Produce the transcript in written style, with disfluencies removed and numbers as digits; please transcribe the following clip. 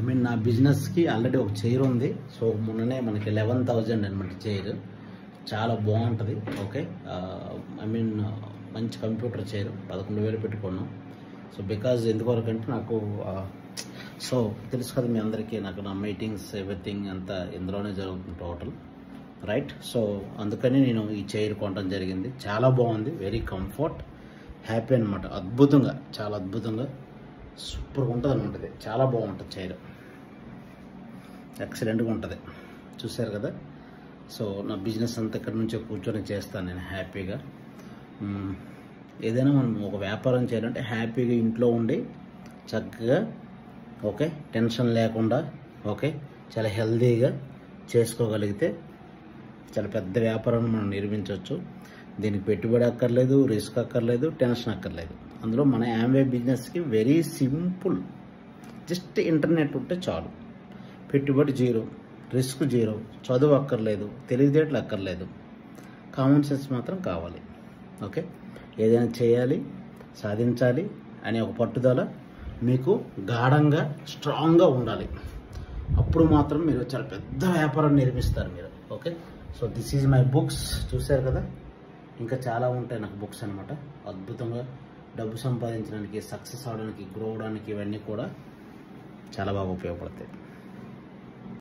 Mean నా బిజినెస్కి already ఒక చైర్ ఉంది. సో మొన్ననే మనకి 11,000 అనమాట చైర్. చాలా బాగుంటుంది. ఓకే, ఐ మీన్ మంచి కంప్యూటర్ చైర్ 11,000 పెట్టుకున్నాం. సో బికాజ్ ఎందువరకు అంటే నాకు సో తెలుసు కదా మీ అందరికీ, నాకు నా మీటింగ్స్ ఎవ్రీథింగ్ అంతా ఇందులోనే జరుగుతుంది టోటల్, రైట్. సో అందుకని నేను ఈ చైర్ కొనడం జరిగింది. చాలా బాగుంది, వెరీ కంఫర్ట్, హ్యాపీ అనమాట. అద్భుతంగా, చాలా అద్భుతంగా సూపర్గా ఉంటుంది అనమాట. ఇది చాలా బాగుంటుంది చైర్, ఎక్సలెంట్గా ఉంటుంది. చూశారు కదా. సో నా బిజినెస్ అంతా ఇక్కడ నుంచే కూర్చొని చేస్తాను నేను హ్యాపీగా. ఏదైనా మనం ఒక వ్యాపారం చేయాలంటే హ్యాపీగా ఇంట్లో ఉండి చక్కగా, ఓకే, టెన్షన్ లేకుండా, ఓకే, చాలా హెల్తీగా చేసుకోగలిగితే చాలా పెద్ద వ్యాపారాన్ని మనం నిర్మించవచ్చు. దీనికి పెట్టుబడి అక్కర్లేదు, రిస్క్ అక్కర్లేదు, టెన్షన్ అక్కర్లేదు. అందులో మన యామ్వే బిజినెస్కి వెరీ సింపుల్. జస్ట్ ఇంటర్నెట్ ఉంటే చాలు. పెట్టుబడి జీరో, రిస్క్ జీరో, చదువు అక్కర్లేదు, తెలివితేటలు అక్కర్లేదు, కామన్ సెన్స్ మాత్రం కావాలి. ఓకే, ఏదైనా చేయాలి, సాధించాలి అనే ఒక పట్టుదల మీకు గాఢంగా, స్ట్రాంగ్గా ఉండాలి. అప్పుడు మాత్రం మీరు చాలా పెద్ద వ్యాపారాన్ని నిర్మిస్తారు మీరు. Okay, so this is my books. చూశారు కదా, ఇంకా చాలా ఉంటాయి నాకు బుక్స్ అనమాట. అద్భుతంగా డబ్బు సంపాదించడానికి, సక్సెస్ అవడానికి, గ్రో అవడానికి ఇవన్నీ కూడా చాలా బాగా ఉపయోగపడతాయి.